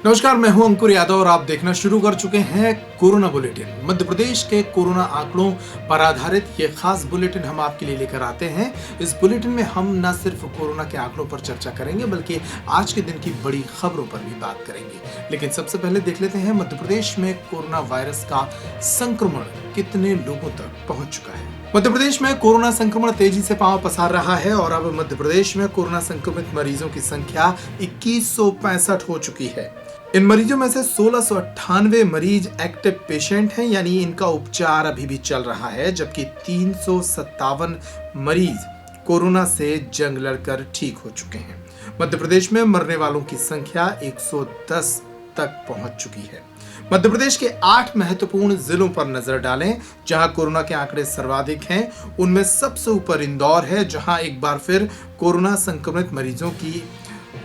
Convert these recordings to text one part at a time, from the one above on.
नमस्कार, मैं हूं अंकुर यादव और आप देखना शुरू कर चुके हैं कोरोना बुलेटिन। मध्य प्रदेश के कोरोना आंकड़ों पर आधारित ये खास बुलेटिन हम आपके लिए लेकर आते हैं। इस बुलेटिन में हम न सिर्फ कोरोना के आंकड़ों पर चर्चा करेंगे बल्कि आज के दिन की बड़ी खबरों पर भी बात करेंगे। लेकिन सबसे पहले देख लेते हैं मध्य प्रदेश में कोरोना वायरस का संक्रमण कितने लोगों तक पहुंच चुका है। मध्य प्रदेश में कोरोना संक्रमण तेजी से पांव पसार रहा है और अब मध्य प्रदेश में कोरोना संक्रमित मरीजों की संख्या 2165 हो चुकी है। इन मरीजों में से 1698 मरीज एक्टिव पेशेंट हैं, यानी इनका उपचार अभी भी चल रहा है, जबकि 357 मरीज कोरोना से जंग लड़कर ठीक हो चुके हैं। मध्य प्रदेश में मरने वालों की संख्या 110 तक पहुंच चुकी है। मध्य प्रदेश के 8 महत्वपूर्ण जिलों पर नजर डालें जहां कोरोना के आंकड़े सर्वाधिक हैं। उनमें सबसे ऊपर इंदौर है, जहां एक बार फिर कोरोना संक्रमित मरीजों की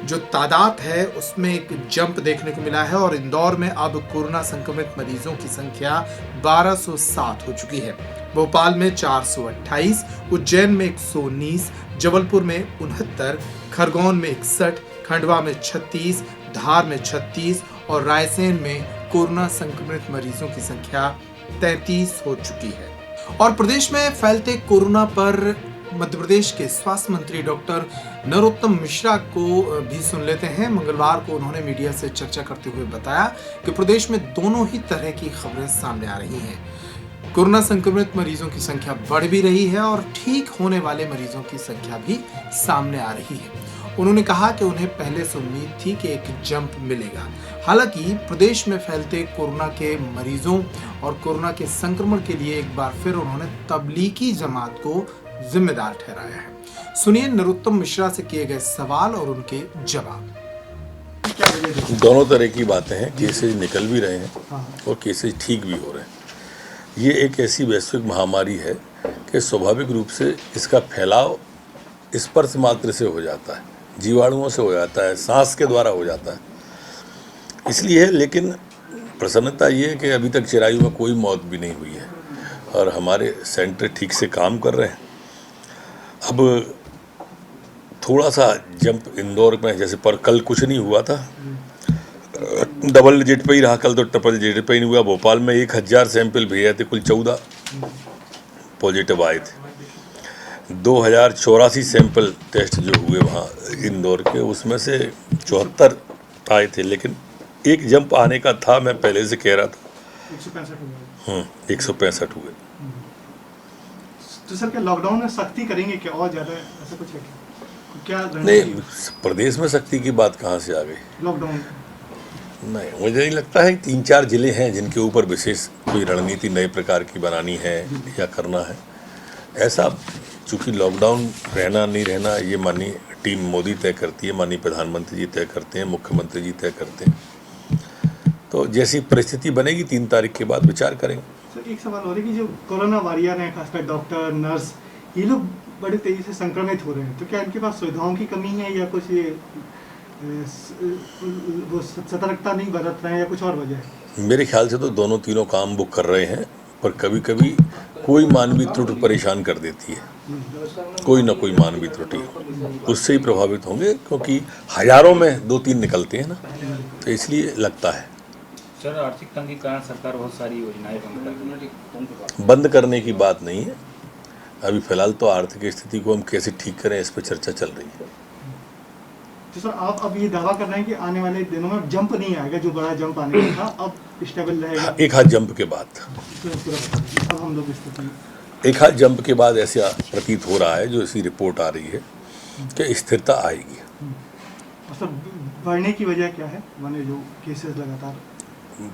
जो तादाद है उसमें एक जंप देखने को मिला है और इंदौर में अब कोरोना संक्रमित मरीजों की संख्या 1207 हो चुकी है। भोपाल में 428, उज्जैन में 119, जबलपुर में 69, खरगोन में 61, खंडवा में 36, धार में 36 और रायसेन में कोरोना संक्रमित मरीजों की संख्या 33 हो चुकी है। और प्रदेश में फैलते कोरोना पर मध्य प्रदेश के स्वास्थ्य मंत्री डॉक्टर नरोत्तम मिश्रा को भी सुन लेते हैं। मंगलवार को उन्होंने मीडिया से चर्चा करते हुए बताया कि प्रदेश में दोनों ही तरह की खबरें सामने आ रही हैं। कोरोना संक्रमित मरीजों की संख्या बढ़ भी रही है और ठीक होने वाले मरीजों की संख्या भी सामने आ रही है। उन्होंने कहा कि उन्हें पहले से उम्मीद थी कि एक जंप मिलेगा। हालांकि प्रदेश में फैलते कोरोना के मरीजों और कोरोना के संक्रमण के लिए एक बार फिर उन्होंने तबलीगी जमात को जिम्मेदार ठहराया है। सुनिए नरोत्तम मिश्रा से किए गए सवाल और उनके जवाब। दोनों तरह की बातें हैं, केसेज निकल भी रहे हैं और केसेज ठीक भी हो रहे हैं। ये एक ऐसी वैश्विक महामारी है कि स्वाभाविक रूप से इसका फैलाव स्पर्श मात्र से हो जाता है, जीवाणुओं से हो जाता है, सांस के द्वारा हो जाता है, इसलिए है। लेकिन प्रसन्नता ये है कि अभी तक चिरायु में कोई मौत भी नहीं हुई है और हमारे सेंटर ठीक से काम कर रहे हैं। अब थोड़ा सा जंप इंदौर में जैसे पर कल कुछ नहीं हुआ था, डबल डिजिट पे ही रहा, कल तो ट्रिपल डिजिट पे ही नहीं हुआ। भोपाल में 1000 सैंपल भेजे थे, कुल 14 पॉजिटिव आए थे। 2084 सैंपल टेस्ट जो हुए वहाँ इंदौर के, उसमें से 74 आए थे। लेकिन एक जंप आने का था, मैं पहले से कह रहा था। 165 हुए। तो सर क्या लॉकडाउन में सख्ती करेंगे क्या और ज़्यादा, ऐसा कुछ है क्या? नहीं, प्रदेश में सख्ती की बात कहाँ से आ गई? लॉकडाउन नहीं, मुझे नहीं लगता है। 3-4 जिले हैं जिनके ऊपर विशेष कोई रणनीति नए प्रकार की बनानी है या करना है ऐसा। चूँकि लॉकडाउन रहना नहीं रहना ये माननीय टीम मोदी तय करती है, माननीय प्रधानमंत्री जी तय करते हैं, मुख्यमंत्री जी तय करते हैं। तो जैसी परिस्थिति बनेगी 3 तारीख के बाद विचार करेंगे। सर एक सवाल हो रहा है कि जो कोरोना वॉरियर हैं, खासकर डॉक्टर, नर्स, ये लोग बड़े तेजी से संक्रमित हो रहे हैं, तो क्या इनके पास सुविधाओं की कमी है या कुछ ये वो सतर्कता नहीं बरत रहे हैं या कुछ और वजह है? मेरे ख्याल से तो दोनों तीनों काम वो कर रहे हैं, पर कभी कभी कोई मानवीय त्रुटि परेशान कर देती है। कोई ना कोई मानवीय त्रुटि उससे ही प्रभावित होंगे, क्योंकि हजारों में 2-3 निकलते हैं ना, तो इसलिए लगता है। सर आर्थिक तंगी के कारण सरकार बहुत सारी योजनाएं बंद करने की बात नहीं है। अभी फिलहाल तो आर्थिक स्थिति को हम कैसे ठीक करें इस पर चर्चा चल रही है। तो सर आप अब ये दावा कर रहे हैं कि आने वाले दिनों में जंप नहीं आएगा, जो बड़ा जंप आने का था अब स्टेबल रहेगा? एक हाथ जंप के बाद, अब हम लोग एक हाथ जंप के बाद ऐसा प्रतीत हो रहा है, जो ऐसी रिपोर्ट आ रही है कि स्थिरता आएगी। सर बढ़ने की वजह क्या है, माने जो केसेस लगातार?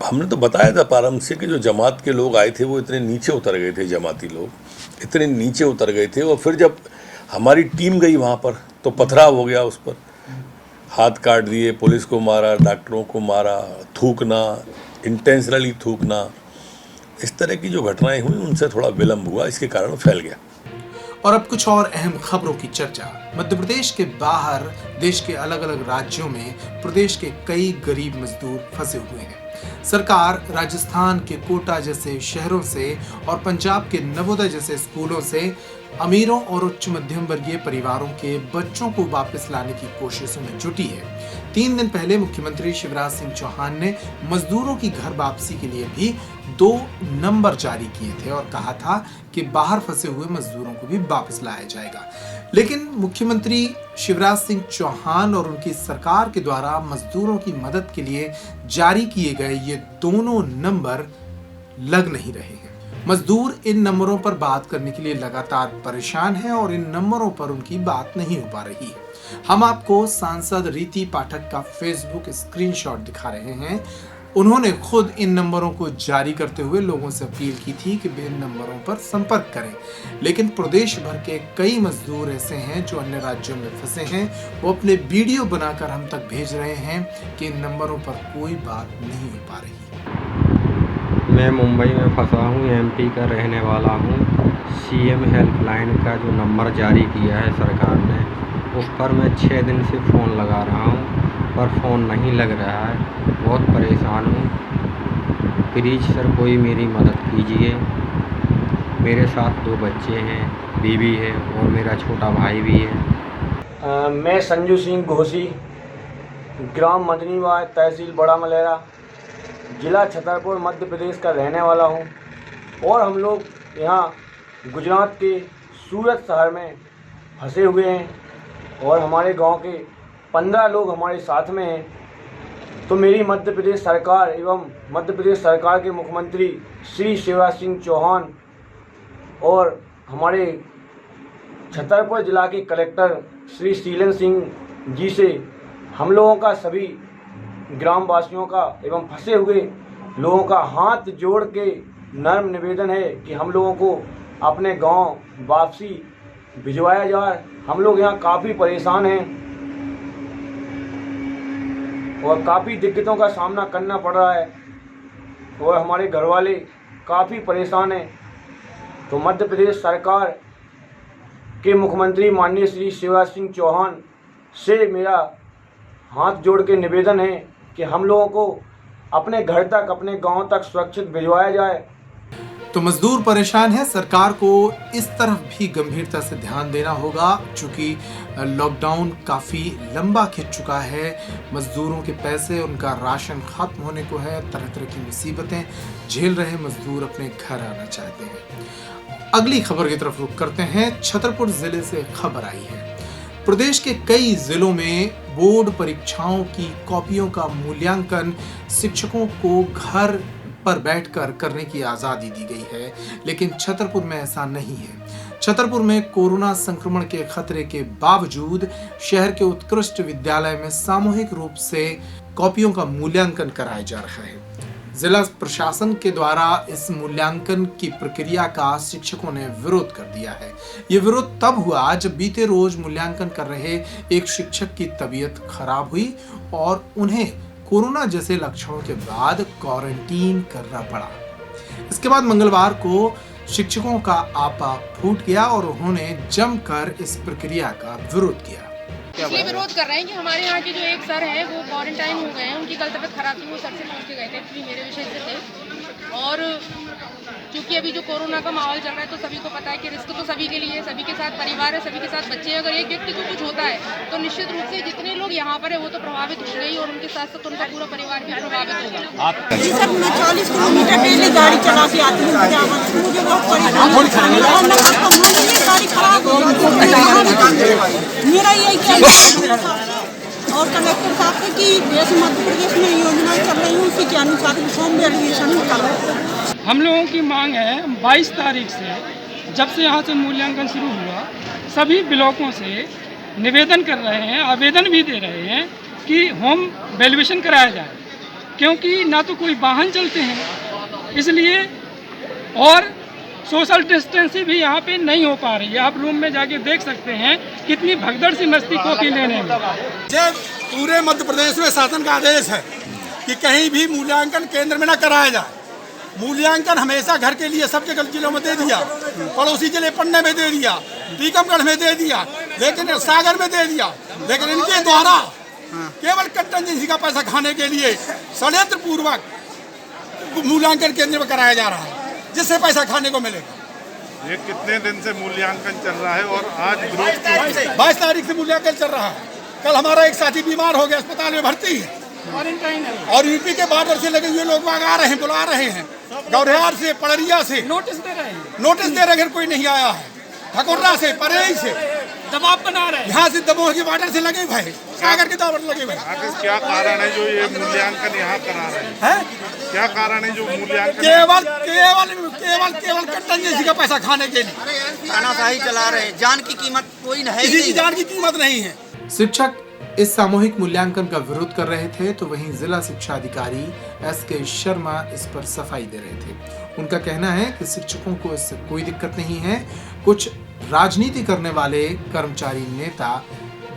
हमने तो बताया था प्रारंभ से कि जो जमात के लोग आए थे वो इतने नीचे उतर गए थे, जमाती लोग इतने नीचे उतर गए थे, और फिर जब हमारी टीम गई वहाँ पर तो पथराव हो गया, उस पर हाथ काट दिए, पुलिस को मारा, डॉक्टरों को मारा, थूकना, इंटेंशनली थूकना, इस तरह की जो घटनाएं हुई उनसे थोड़ा विलम्ब हुआ, इसके कारण फैल गया। और अब कुछ और अहम खबरों की चर्चा। मध्य प्रदेश के बाहर देश के अलग अलग राज्यों में प्रदेश के कई गरीब मजदूर फंसे हुए हैं। सरकार राजस्थान के कोटा जैसे शहरों से और पंजाब के नवोदय जैसे स्कूलों से अमीरों और उच्च मध्यम वर्गीय परिवारों के बच्चों को वापस लाने की कोशिशों में जुटी है। 3 दिन पहले मुख्यमंत्री शिवराज सिंह चौहान ने मजदूरों की घर वापसी के लिए भी 2 नंबर जारी किए थे और कहा था कि बाहर फंसे हुए मजदूरों को भी वापस लाया जाएगा। लेकिन मुख्यमंत्री शिवराज सिंह चौहान और उनकी सरकार के द्वारा मजदूरों की मदद के लिए जारी किए गए ये दोनों नंबर लग नहीं रहे हैं। मजदूर इन नंबरों पर बात करने के लिए लगातार परेशान हैं और इन नंबरों पर उनकी बात नहीं हो पा रही है। हम आपको सांसद रीति पाठक का फेसबुक स्क्रीनशॉट दिखा रहे हैं। उन्होंने खुद इन नंबरों को जारी करते हुए लोगों से अपील की थी कि वे इन नंबरों पर संपर्क करें, लेकिन प्रदेश भर के कई मजदूर ऐसे हैं जो अन्य राज्यों में फंसे हैं। वो अपने वीडियो बनाकर हम तक भेज रहे हैं कि इन नंबरों पर कोई बात नहीं हो पा रही। मैं मुंबई में फंसा हूँ, एमपी का रहने वाला हूँ। सीएम हेल्पलाइन का जो नंबर जारी किया है सरकार ने, उस पर मैं 6 दिन से फ़ोन लगा रहा हूँ पर फ़ोन नहीं लग रहा है। बहुत परेशान हूँ। प्लीज़ सर कोई मेरी मदद कीजिए। मेरे साथ 2 बच्चे हैं, बीवी है और मेरा छोटा भाई भी है। मैं संजू सिंह घोसी, ग्राम मदनीवार, तहसील बड़ा मलेरा, जिला छतरपुर, मध्य प्रदेश का रहने वाला हूँ। और हम लोग यहाँ गुजरात के सूरत शहर में फंसे हुए हैं और हमारे गांव के 15 लोग हमारे साथ में हैं। तो मेरी मध्य प्रदेश सरकार एवं मध्य प्रदेश सरकार के मुख्यमंत्री श्री शिवराज सिंह चौहान और हमारे छतरपुर जिला के कलेक्टर श्री शीलन सिंह जी से हम लोगों का, सभी ग्रामवासियों का एवं फंसे हुए लोगों का हाथ जोड़ के नर्म निवेदन है कि हम लोगों को अपने गांव वापसी भिजवाया जाए। हम लोग यहाँ काफ़ी परेशान हैं और काफ़ी दिक्कतों का सामना करना पड़ रहा है और हमारे घर वाले काफ़ी परेशान हैं। तो मध्य प्रदेश सरकार के मुख्यमंत्री माननीय श्री शिवराज सिंह चौहान से मेरा हाथ जोड़ के निवेदन है कि हम लोगों को अपने घर तक, अपने गांव तक सुरक्षित भिजवाया जाए। तो मजदूर परेशान है। सरकार को इस तरफ भी गंभीरता से ध्यान देना होगा, क्योंकि लॉकडाउन काफ़ी लंबा खिंच चुका है। मजदूरों के पैसे, उनका राशन खत्म होने को है। तरह तरह की मुसीबतें झेल रहे मजदूर अपने घर आना चाहते हैं। अगली खबर की तरफ रुख करते हैं। छतरपुर जिले से खबर आई है। प्रदेश के कई जिलों में बोर्ड परीक्षाओं की कॉपियों का मूल्यांकन शिक्षकों को घर पर बैठकर करने की आज़ादी दी गई है, लेकिन छतरपुर में ऐसा नहीं है। छतरपुर में कोरोना संक्रमण के खतरे के बावजूद शहर के उत्कृष्ट विद्यालय में सामूहिक रूप से कॉपियों का मूल्यांकन कराया जा रहा है। जिला प्रशासन के द्वारा इस मूल्यांकन की प्रक्रिया का शिक्षकों ने विरोध कर दिया है। ये विरोध तब हुआ जब बीते रोज मूल्यांकन कर रहे एक शिक्षक की तबीयत खराब हुई और उन्हें कोरोना जैसे लक्षणों के बाद क्वारंटीन करना पड़ा। इसके बाद मंगलवार को शिक्षकों का आपा फूट गया और उन्होंने जमकर इस प्रक्रिया का विरोध किया। इसलिए विरोध कर रहे हैं कि हमारे यहाँ के जो एक सर हैं वो क्वारंटाइन हो गए हैं। उनकी कल तबियत खराब थी, वो सर से पूछ के गए थे कि मेरे विषय से थे। और क्योंकि अभी जो कोरोना का माहौल चल रहा है तो सभी को पता है कि रिस्क तो सभी के लिए है, सभी के साथ परिवार है, सभी के साथ बच्चे हैं। अगर एक व्यक्ति को कुछ होता है तो निश्चित रूप से जितने लोग यहाँ पर है वो तो प्रभावित हो गई और उनके साथ साथ उनका पूरा परिवार भी प्रभावित होगा। सर मैं 40 किलोमीटर डेली गाड़ी चला के आती हूँ, मुझे बहुत परेशानी गाड़ी खराब हो गई। मेरा यही क्या और कलेक्टर साहब से कि जैसे मध्य प्रदेश में योजनाएं चल रही हैं उसी के अनुसार फॉर्म वेरिफिकेशन होता। हम लोगों की मांग है 22 तारीख से, जब से यहाँ से मूल्यांकन शुरू हुआ, सभी ब्लॉकों से निवेदन कर रहे हैं, आवेदन भी दे रहे हैं कि होम वैल्यूएशन कराया जाए, क्योंकि ना तो कोई वाहन चलते हैं इसलिए, और सोशल डिस्टेंसिंग भी यहाँ पे नहीं हो पा रही है। आप रूम में जाके देख सकते हैं कितनी भगदड़ सी मस्ती कॉपी लेने में। जब पूरे मध्य प्रदेश में शासन का आदेश है कि कहीं भी मूल्यांकन केंद्र में न कराया जाए। मूल्यांकन हमेशा घर के लिए सब जगह जिलों में दे दिया, पड़ोसी जिले पन्ने में दे दिया, टीकमगढ़ में दे दिया, लेकिन सागर में दे दिया। लेकिन इनके द्वारा केवल कंटिजेंसी का पैसा खाने के लिए षड्यंत्र पूर्वक मूल्यांकन केंद्र में कराया जा रहा है, जिससे पैसा खाने को मिलेगा। ये कितने दिन से मूल्यांकन चल रहा है और आज 22 तारीख से मूल्यांकन चल रहा है। कल हमारा एक साथी बीमार हो गया, अस्पताल में भर्ती है और यूपी के बॉर्डर से लगे हुए लोग आ रहे हैं, बुला रहे हैं, गौरियार से, पड़रिया से नोटिस दे रहे हैं, कोई नहीं आया है। ठकुर्रा से, परेई से दबाव बना रहे हैं, यहाँ से दमोह के बॉर्डर से लगे भाई, सागर के बॉर्डर लगे भाई। आखिर क्या कारण है जो ये मूल्यांकन यहाँ करा रहे हैं? क्या कारण है जो मूल्यांकन? केवल कंटिजेंसी का पैसा खाने के लिए तानाशाही चला रहे हैं। जान की कीमत कोई नहीं, किसी की जान की कीमत नहीं है। शिक्षक इस सामूहिक मूल्यांकन का विरोध कर रहे थे तो वहीं जिला शिक्षा अधिकारी SK शर्मा इस पर सफाई दे रहे थे। उनका कहना है कि शिक्षकों को इससे कोई दिक्कत नहीं है, कुछ राजनीति करने वाले कर्मचारी नेता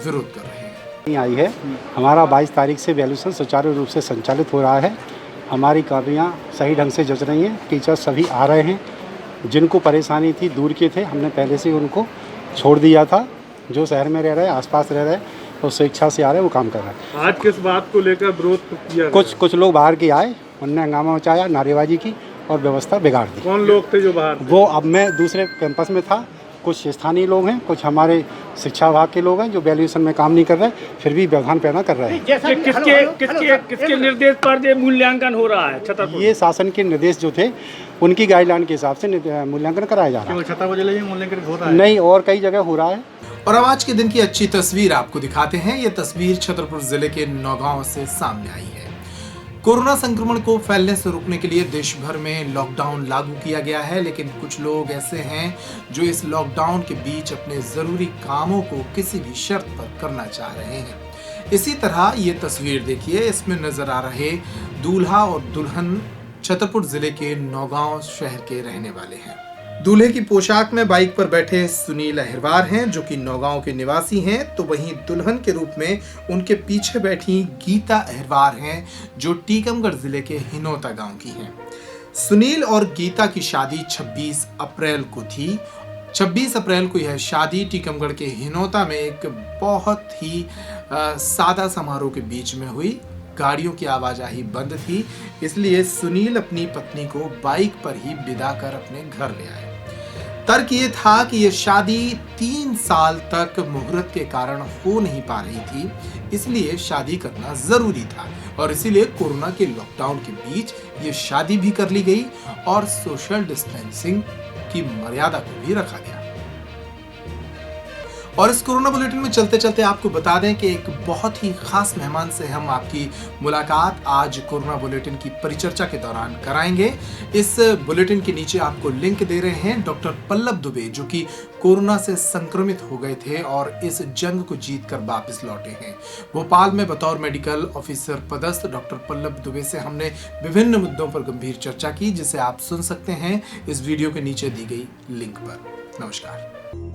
विरोध कर रहे हैं। आई है, हमारा 22 तारीख से वैल्यूएशन सुचारू रूप से संचालित हो रहा है। हमारी कापियाँ सही ढंग से जच रही हैं, टीचर्स सभी आ रहे हैं। जिनको परेशानी थी दूर के थे, हमने पहले से उनको छोड़ दिया था। जो शहर में रह रहे हैं, आसपास रह रहे हैं, तो स्वेच्छा से आ रहे हैं, वो काम कर रहे हैं। आज किस बात को लेकर विरोध किया? कुछ लोग बाहर के आए, उन्होंने हंगामा मचाया, नारेबाजी की और व्यवस्था बिगाड़ दी। कौन लोग थे जो बाहर थे? वो अब मैं दूसरे कैंपस में था, कुछ स्थानीय लोग हैं, कुछ हमारे शिक्षा विभाग के लोग हैं जो वैल्यूएशन में काम नहीं कर रहे, फिर भी व्यवधान पैदा कर रहे हैं। किसके निर्देश पर ये मूल्यांकन हो रहा है छतरपुर? ये शासन के निर्देश जो थे उनकी गाइडलाइन के हिसाब से मूल्यांकन कराया जा रहा है। छतरपुर जिले में मूल्यांकन हो रहा है? नहीं, और कई जगह हो रहा है। और अब आज के दिन की अच्छी तस्वीर आपको दिखाते हैं। ये तस्वीर छतरपुर जिले के नौगांव से सामने आई है। कोरोना संक्रमण को फैलने से रोकने के लिए देश भर में लॉकडाउन लागू किया गया है, लेकिन कुछ लोग ऐसे हैं जो इस लॉकडाउन के बीच अपने जरूरी कामों को किसी भी शर्त पर करना चाह रहे हैं। इसी तरह ये तस्वीर देखिए, इसमें नजर आ रहे दूल्हा और दुल्हन छतरपुर जिले के नौगांव शहर के रहने वाले हैं। दूल्हे की पोशाक में बाइक पर बैठे सुनील अहिरवार हैं जो कि नौगांव के निवासी हैं, तो वहीं दुल्हन के रूप में उनके पीछे बैठी गीता अहिरवार हैं जो टीकमगढ़ जिले के हिनोता गांव की हैं। सुनील और गीता की शादी 26 अप्रैल को थी। 26 अप्रैल को यह शादी टीकमगढ़ के हिनोता में एक बहुत ही सादा समारोह के बीच में हुई। गाड़ियों की आवाजाही बंद थी, इसलिए सुनील अपनी पत्नी को बाइक पर ही विदा कर अपने घर ले आए। तर्क ये था कि यह शादी 3 साल तक मुहूर्त के कारण हो नहीं पा रही थी, इसलिए शादी करना जरूरी था और इसीलिए कोरोना के लॉकडाउन के बीच ये शादी भी कर ली गई और सोशल डिस्टेंसिंग की मर्यादा को भी रखा गया। और इस कोरोना बुलेटिन में चलते चलते आपको बता दें कि एक बहुत ही खास मेहमान से हम आपकी मुलाकात आज कोरोना बुलेटिन की परिचर्चा के दौरान कराएंगे। इस बुलेटिन के नीचे आपको लिंक दे रहे हैं डॉक्टर पल्लव दुबे जो कि कोरोना से संक्रमित हो गए थे और इस जंग को जीतकर वापस लौटे हैं। भोपाल में बतौर मेडिकल ऑफिसर पदस्थ डॉक्टर पल्लव दुबे से हमने विभिन्न मुद्दों पर गंभीर चर्चा की, जिसे आप सुन सकते हैं इस वीडियो के नीचे दी गई लिंक पर। नमस्कार।